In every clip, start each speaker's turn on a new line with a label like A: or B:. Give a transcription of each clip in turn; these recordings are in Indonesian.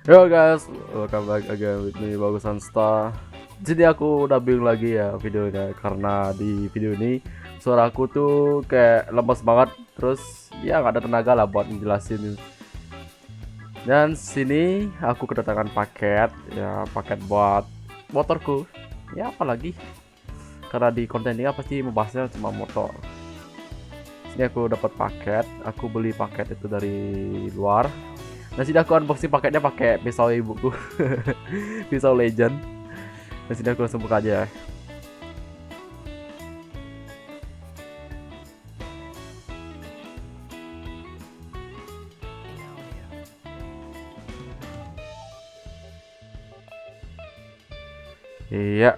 A: Yo guys, welcome back again with me Bagusan Star. Jadi aku udah bingung lagi ya videonya karena di video ini suara aku tuh kayak lemes banget, terus ya nggak ada tenaga lah buat menjelasin. Dan sini aku kedatangan paket, ya paket buat motorku. Ya apalagi karena di konten ini pasti membahasnya cuma motor. Sini aku dapat paket, aku beli paket itu dari luar. Nah sini aku unboxing paketnya pakai pisau ibuku. Pisau legend. Nah sini aku langsung buka aja ya. Iya,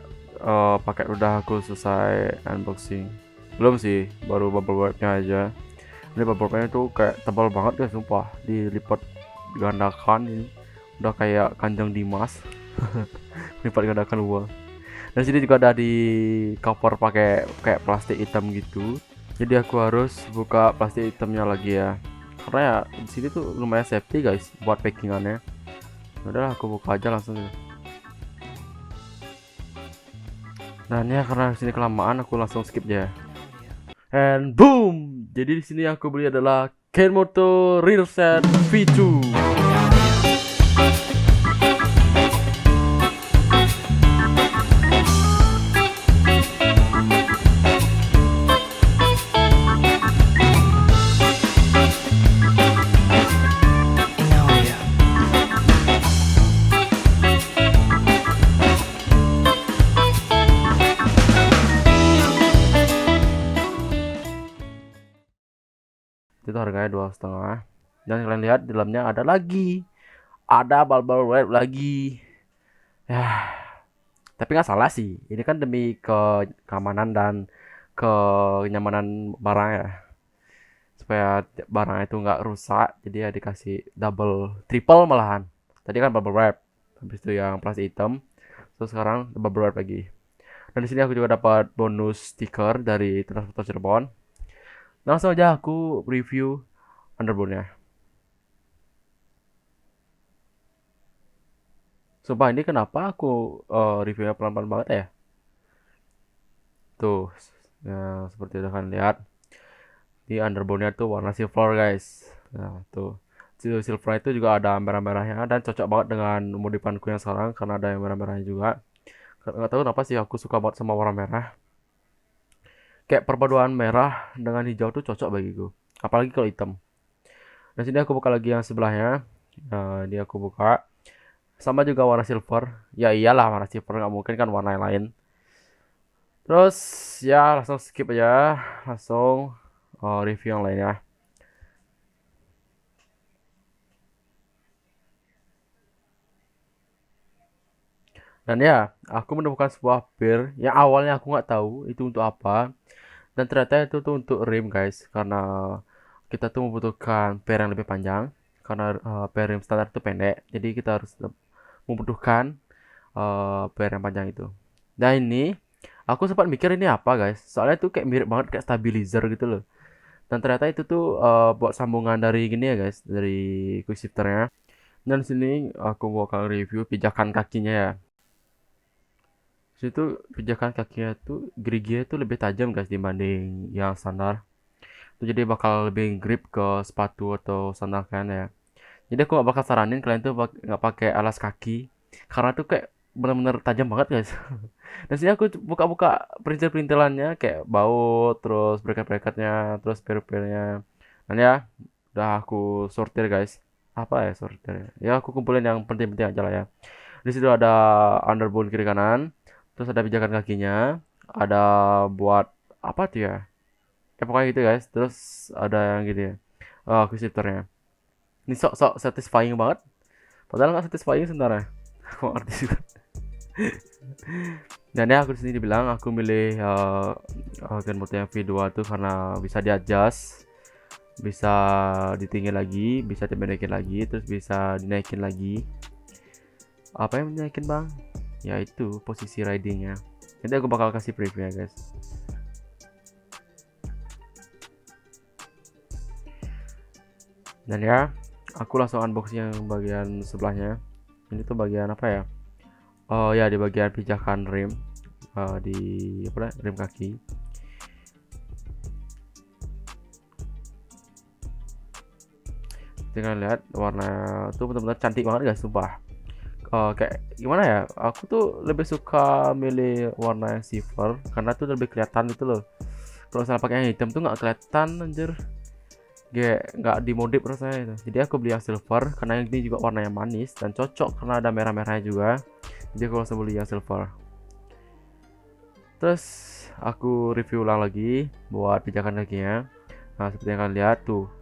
A: paket udah aku selesai unboxing. Belum sih, baru bubble wrapnya aja. Ini bubble wrapnya tuh kayak tebal banget ya, sumpah. Dilipat gandakan ini. Udah kayak Kanjeng Dimas. Lipat gandakan uang. Dan sini juga ada di cover pakai kayak plastik hitam gitu. Jadi aku harus buka plastik hitamnya lagi ya. Karena ya di sini tuh lumayan safety guys buat packingannya. Udah aku buka aja langsung. Nah ini ya, karena sini kelamaan aku langsung skip aja. And boom. Jadi di sini aku beli adalah Kenmoto Reelset V2. Itu harganya 2,5. Dan kalian lihat di dalamnya ada bubble wrap lagi ya. Tapi nggak salah sih, ini kan demi keamanan dan kenyamanan barang ya, supaya barang itu nggak rusak. Jadi ya dikasih double triple malahan. Tadi kan bubble wrap, habis itu yang plastik hitam, terus sekarang bubble wrap lagi. Dan di sini aku juga dapat bonus stiker dari Transporter Cirebon. Langsung aja aku review underbone-nya. Sumpah ini kenapa aku reviewnya pelan-pelan banget ya? Tuh, ya, seperti udah kalian lihat, di underbone-nya tuh warna silver guys. Nah tuh, silver itu juga ada merah-merahnya dan cocok banget dengan modifanku yang sekarang karena ada yang merah-merahnya juga. Nggak tahu kenapa sih aku suka banget sama warna merah. Kayak perpaduan merah dengan hijau tuh cocok bagiku. Apalagi kalau hitam. Dan sini aku buka lagi yang sebelahnya. Nah, dia aku buka. Sama juga warna silver. Ya iyalah warna silver, nggak mungkin kan warna yang lain. Terus ya langsung skip aja. Langsung review yang lainnya. Dan ya, aku menemukan sebuah bir yang awalnya aku nggak tahu itu untuk apa. Dan ternyata itu tuh untuk rim guys. Karena kita tuh membutuhkan per yang lebih panjang. Karena per rim standar itu pendek. Jadi kita harus membutuhkan per yang panjang itu. Nah ini, aku sempat mikir ini apa guys. Soalnya itu kayak mirip banget kayak stabilizer gitu loh. Dan ternyata itu tuh buat sambungan dari gini ya guys. Dari quick shifternya. Dan sini aku bakal review pijakan kakinya ya. Situ pijakan kakinya tuh geriginya tuh lebih tajam guys dibanding yang standar. Tuh jadi bakal lebih grip ke sepatu atau sandal kalian ya. Jadi aku gak bakal saranin kalian tuh nggak pakai alas kaki karena tuh kayak bener-bener tajam banget guys. Dan sini aku buka-buka perintil-perintilannya kayak baut, terus bracket-bracketnya, terus per-pernya. Dan ya udah aku sortir guys. Apa ya sortir? Ya aku kumpulin yang penting-penting aja lah ya. Di situ ada underbone kiri kanan, terus ada pijakan kakinya, ada buat apa tuh ya? Ya pokoknya gitu guys. Terus ada yang gini ya. Quick shifternya. Ini sok-sok satisfying banget. Padahal nggak satisfying sebenarnya. Aku ngerti juga. Dan ya aku di sini dibilang aku milih Zenbook yang V2 tuh karena bisa di-adjust, bisa ditinggi lagi, bisa dipendekin lagi, terus bisa dinaikin lagi. Apa yang dinaikin bang? Ya itu posisi ridingnya. Nanti aku bakal kasih preview ya guys. Dan ya, aku langsung unboxing yang bagian sebelahnya. Ini tuh bagian apa ya? Oh ya, di bagian pijakan rim, di apa rim kaki. Kalian lihat warna tuh benar-benar cantik banget guys, sumpah. Kayak gimana ya? Aku tuh lebih suka milih warna yang silver karena tuh lebih kelihatan gitu loh. Kalau misalnya pakai yang hitam tuh nggak kelihatan anjir. Kayak nggak dimodif rasanya itu. Jadi aku beli yang silver karena ini juga warnanya manis dan cocok karena ada merah-merahnya juga. Jadi aku langsung beli yang silver. Terus aku review ulang lagi buat pijakan kakinya. Nah, seperti yang kalian lihat tuh,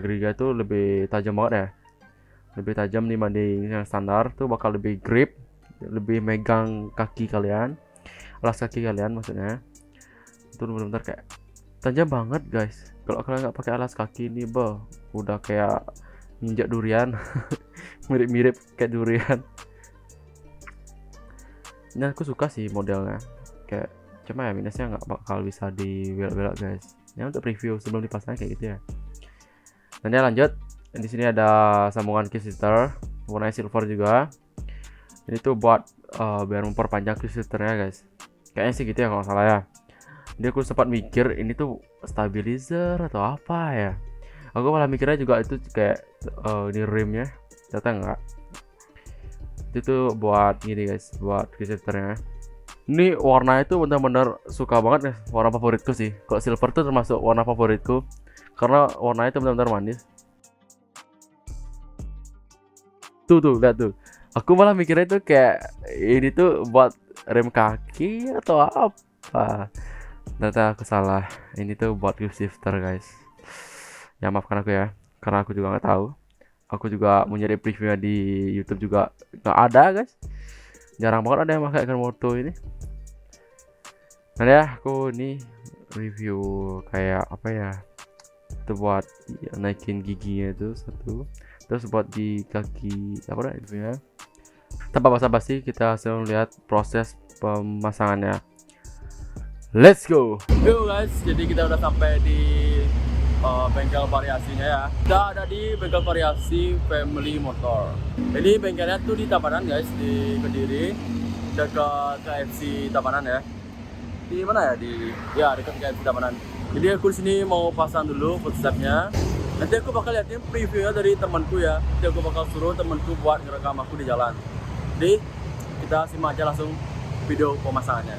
A: geriga tuh lebih tajam banget ya. Lebih tajam dibanding yang standar, tuh bakal lebih grip, lebih megang kaki kalian, alas kaki kalian maksudnya. Itu benar-benar kayak tajam banget guys. Kalau kalian nggak pakai alas kaki ini, udah kayak nginjak durian, mirip-mirip kayak durian. Ini aku suka sih modelnya, kayak cuma ya minusnya nggak bakal bisa dibelok-belok guys. Ini untuk review sebelum dipasang kayak gitu ya. Dan ya lanjut, di sini ada sambungan keysister warna silver juga. Ini tuh buat biar memperpanjang keysisternya guys. Kayaknya sih gitu ya kalau nggak salah ya. Jadi aku sempat mikir ini tuh stabilizer atau apa ya. Aku malah mikirnya juga itu kayak ini rimnya, ternyata enggak. Itu tuh buat gini guys, buat keysisternya. Ini warna itu benar-benar suka banget ya, warna favoritku sih. Kalau silver tuh termasuk warna favoritku karena warnanya itu benar-benar manis. Tuh lihat tuh. Aku malah mikirnya itu kayak ini tuh buat rem kaki atau apa. Ternyata aku salah. Ini tuh buat grip shifter guys. Ya maafkan aku ya, karena aku juga nggak tahu. Aku juga mau nyari previewnya di YouTube juga nggak ada guys. Jarang banget ada yang pakai moto ini. Nah ya, aku ini review kayak apa ya? Itu buat naikin giginya itu satu. Terus buat di kaki apa ya? Tanpa basa-basi kita langsung lihat proses pemasangannya. Let's go. Yo guys, jadi kita udah sampai di bengkel variasinya ya. Kita ada di bengkel variasi Family Motor. Jadi bengkelnya tuh di Tabanan guys, di Kediri, dekat KFC Tabanan ya. Di mana ya? Dekat KFC Tabanan. Jadi aku di sini mau pasang dulu footstepnya. Nanti aku bakal liatin previewnya dari temanku ya. Nanti aku bakal suruh temanku buat ngerekam aku di jalan. Jadi kita simak aja langsung video pemasangannya.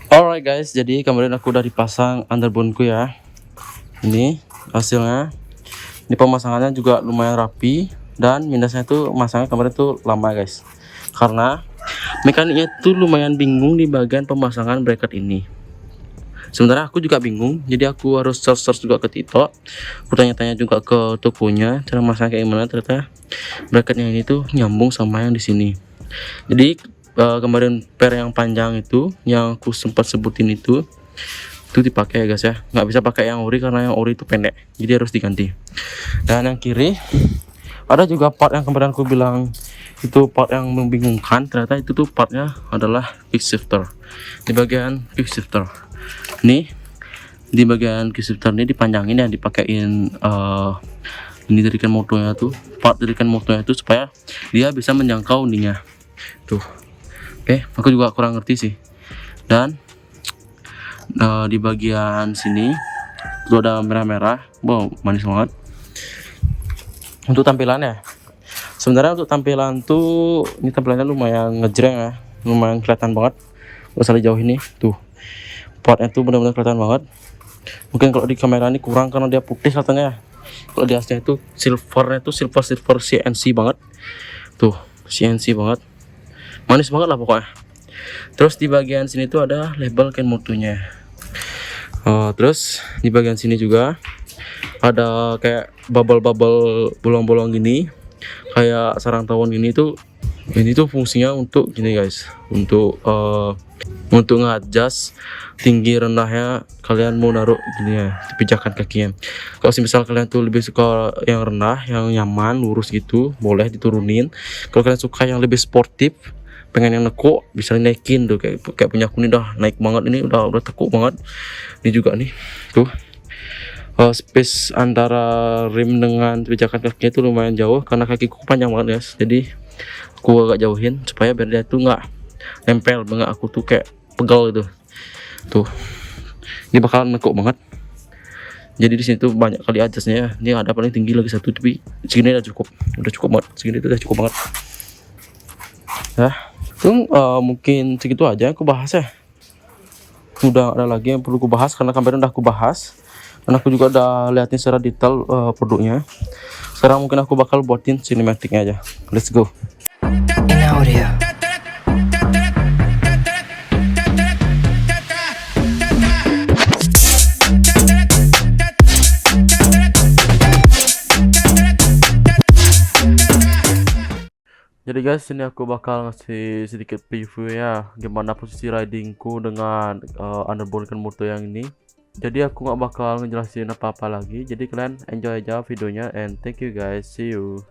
A: Alright guys, jadi kemarin aku udah dipasang underboneku ya. Ini hasilnya. Ini pemasangannya juga lumayan rapi dan minusnya tuh masangnya kemarin tuh lama guys. Karena mekaniknya tuh lumayan bingung di bagian pemasangan bracket ini. Sebenarnya aku juga bingung, jadi aku harus search juga ke Tito. Aku tanya-tanya juga ke tokonya cara masang kayak gimana. Ternyata bracketnya ini tuh nyambung sama yang di sini. Jadi kemarin per yang panjang itu yang aku sempat sebutin itu dipakai ya guys ya, nggak bisa pakai yang ori karena yang ori itu pendek, jadi harus diganti. Dan yang kiri ada juga part yang kemarin aku bilang itu part yang membingungkan, ternyata itu tuh partnya adalah kick shifter. Di bagian kick shifter nih, di bagian kick shifter ini dipanjangin ya, dipakein ini dari kan motonya tuh, part dari kan motonya itu supaya dia bisa menjangkau ininya tuh. Oke, aku juga kurang ngerti sih. Dan di bagian sini itu ada merah-merah, wow manis banget. Untuk tampilannya, sebenarnya untuk tampilan tuh ini tampilannya lumayan ngejreng ya, lumayan kelihatan banget. Kalau saya jauh ini tuh partnya tuh benar-benar kelihatan banget. Mungkin kalau di kamera ini kurang karena dia putih katanya. Kalau di aslinya itu silvernya tuh silver CNC banget. Tuh CNC banget. Manis banget lah pokoknya. Terus di bagian sini tuh ada label Kenmoto-nya. Terus di bagian sini juga ada kayak bubble-bubble bolong-bolong gini, kayak sarang tawon gini tuh. Ini tuh fungsinya untuk gini guys, untuk ngadjust tinggi rendahnya kalian mau naruh gini ya, di pijakan kakinya. Kalau misal kalian tuh lebih suka yang rendah, yang nyaman, lurus gitu, boleh diturunin. Kalau kalian suka yang lebih sportif, pengen yang nekuk, bisa naikin tuh, kayak punya aku nih, dah naik banget ini, udah tekuk banget. Ini juga nih tuh, space antara rim dengan pijakan kakinya itu lumayan jauh karena kakiku panjang banget guys. Jadi aku agak jauhin supaya biar dia tuh nggak nempel banget, aku tuh kayak pegal gitu tuh. Ini bakalan nekuk banget. Jadi di sini tuh banyak kali adjustnya ya. Ini ada paling tinggi lagi satu, tapi segini udah cukup banget. Segini tuh udah cukup banget ya. Tuh mungkin segitu aja aku bahas ya. Udah ada lagi yang perlu aku bahas karena kemarin udah aku bahas, dan aku juga udah liatin secara detail produknya. Sekarang mungkin aku bakal buatin sinematiknya aja. Let's go. Audio. Jadi guys, ini aku bakal ngasih sedikit preview ya, gimana posisi ridingku dengan Underbone Moto yang ini. Jadi aku nggak bakal ngejelasin apa-apa lagi. Jadi kalian enjoy aja videonya, and thank you guys, see you.